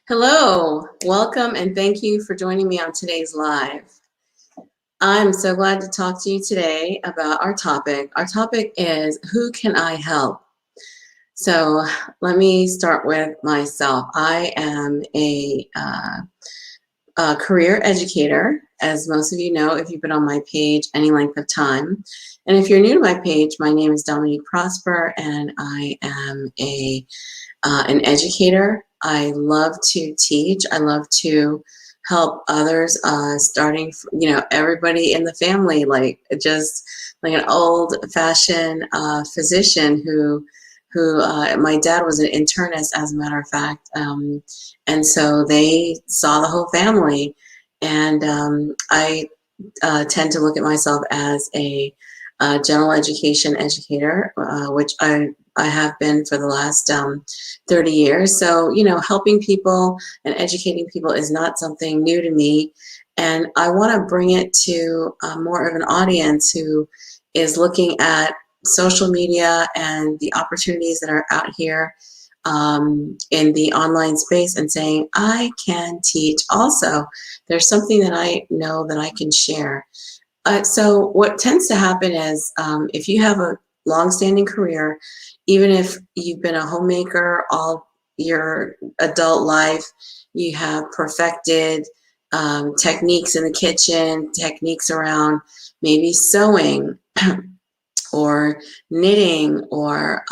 Hello, welcome, and thank you for joining me on today's live. I'm so glad to talk to you today about our topic. Our topic is who can I help? So let me start with myself. I am a career educator, as most of you know if you've been on my page any length of time. And if you're new to my page, my name is Dominique Prosper, and I am an educator. I love to teach. I love to help others, starting, everybody in the family, like just like an old-fashioned physician who my dad was an internist, as a matter of fact, and so they saw the whole family, and I tend to look at myself as a general education educator, which I have been for the last 30 years. So, helping people and educating people is not something new to me. And I want to bring it to more of an audience who is looking at social media and the opportunities that are out here in the online space and saying, I can teach also. There's something that I know that I can share. So what tends to happen is if you have a long-standing career, even if you've been a homemaker all your adult life, you have perfected techniques in the kitchen, techniques around maybe sewing or knitting or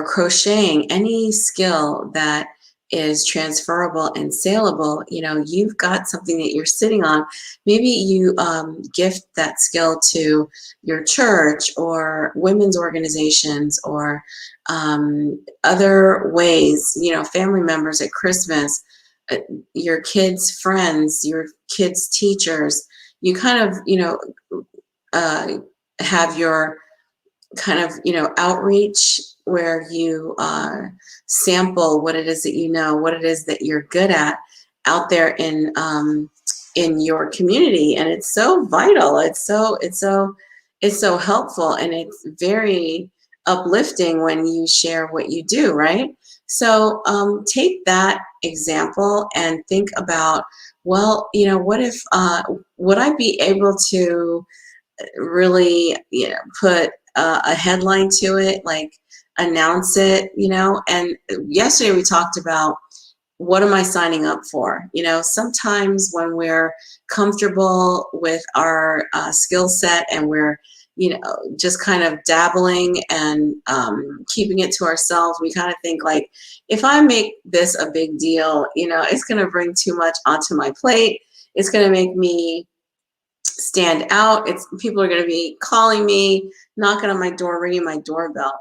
crocheting, any skill that is transferable and saleable. You've got something that you're sitting on. Maybe you gift that skill to your church or women's organizations or other ways, family members at Christmas, your kids' friends, your kids' teachers. You kind of, have your kind of, outreach where you sample what it is that what it is that you're good at out there in your community, and it's so vital. It's so helpful, and it's very uplifting when you share what you do, right? So take that example and think about, well, what if would I be able to really, put a headline to it, like announce it, and yesterday we talked about what am I signing up for? Sometimes when we're comfortable with our skill set and we're, just kind of dabbling and keeping it to ourselves, we kind of think like, if I make this a big deal, it's going to bring too much onto my plate. It's going to make me stand out. People are going to be calling me, knocking on my door, ringing my doorbell.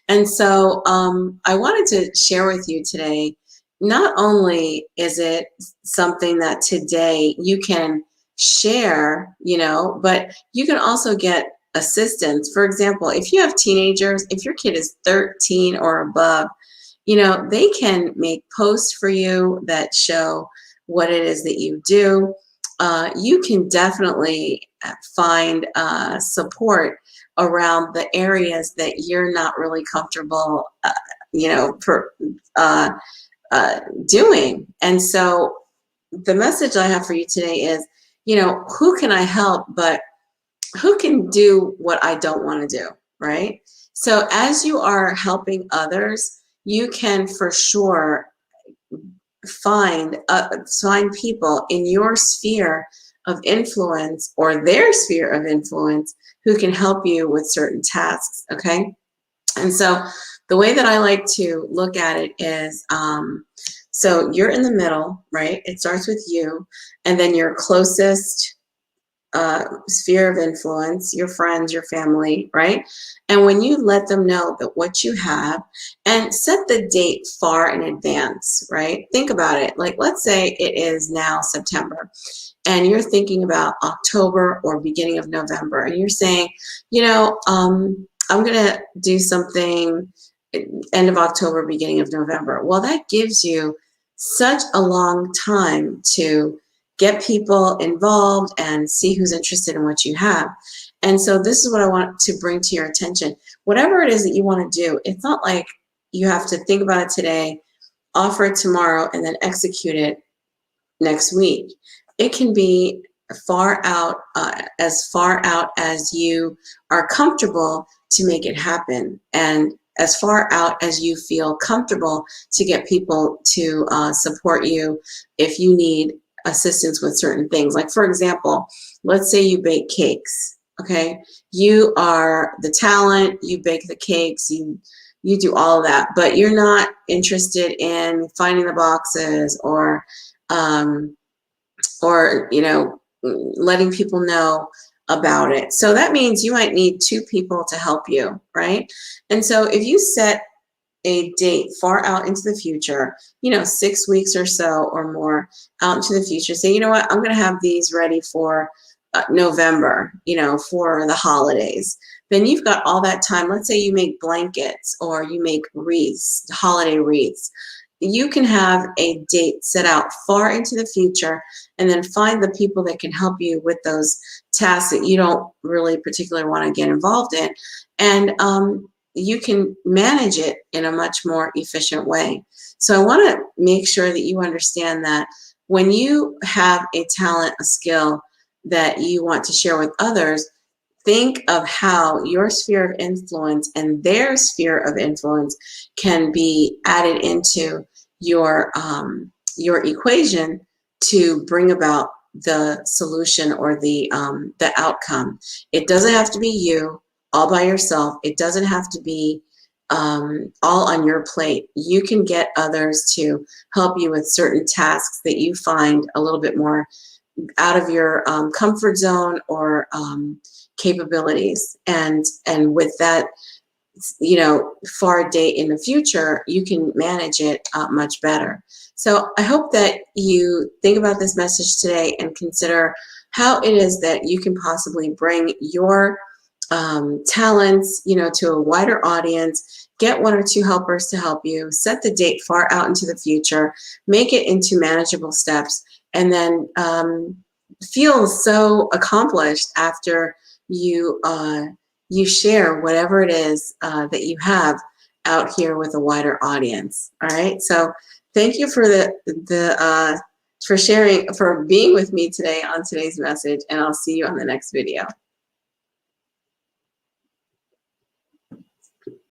And so I wanted to share with you today, not only is it something that today you can share, but you can also get assistance. For example, if you have teenagers, if your kid is 13 or above, they can make posts for you that show what it is that you do. You can definitely find support around the areas that you're not really comfortable, doing. And so the message I have for you today is, who can I help, but who can do what I don't want to do, right? So as you are helping others, you can for sure find people in your sphere of influence or their sphere of influence who can help you with certain tasks, okay? And so the way that I like to look at it is, so you're in the middle, right? It starts with you, and then your closest sphere of influence, your friends, your family, right? And when you let them know that what you have, and set the date far in advance, right? Think about it. Like, let's say it is now September, and you're thinking about October or beginning of November, and you're saying, I'm going to do something end of October, beginning of November. Well, that gives you such a long time to get people involved and see who's interested in what you have. And so this is what I want to bring to your attention. Whatever it is that you want to do, it's not like you have to think about it today offer it tomorrow and then execute it next week. It can be far out, as far out as you are comfortable to make it happen, and as far out as you feel comfortable to get people to support you if you need assistance with certain things. Like, for example, let's say you bake cakes, okay? You are the talent, you bake the cakes, you do all of that, but you're not interested in finding the boxes or you know, letting people know about it. So that means you might need 2 people to help you, right? And so if you set a date far out into the future, you know, 6 weeks or so or more out into the future, say, you know what, I'm going to have these ready for November, you know, for the holidays. Then you've got all that time. Let's say you make blankets or you make wreaths, holiday wreaths. You can have a date set out far into the future and then find the people that can help you with those tasks that you don't really particularly want to get involved in. And you can manage it in a much more efficient way. So I want to make sure that you understand that when you have a talent, a skill that you want to share with others, think of how your sphere of influence and their sphere of influence can be added into your equation to bring about the solution or the outcome. It doesn't have to be you all by yourself. It doesn't have to be all on your plate. You can get others to help you with certain tasks that you find a little bit more out of your comfort zone or capabilities. And with that, you know, far date in the future, you can manage it much better. So I hope that you think about this message today and consider how it is that you can possibly bring your talents, you know, to a wider audience. Get 1 or 2 helpers to help you. Set the date far out into the future. Make it into manageable steps, and then feel so accomplished after you you share whatever it is that you have out here with a wider audience. All right. So thank you for for sharing, for being with me today on today's message, and I'll see you on the next video.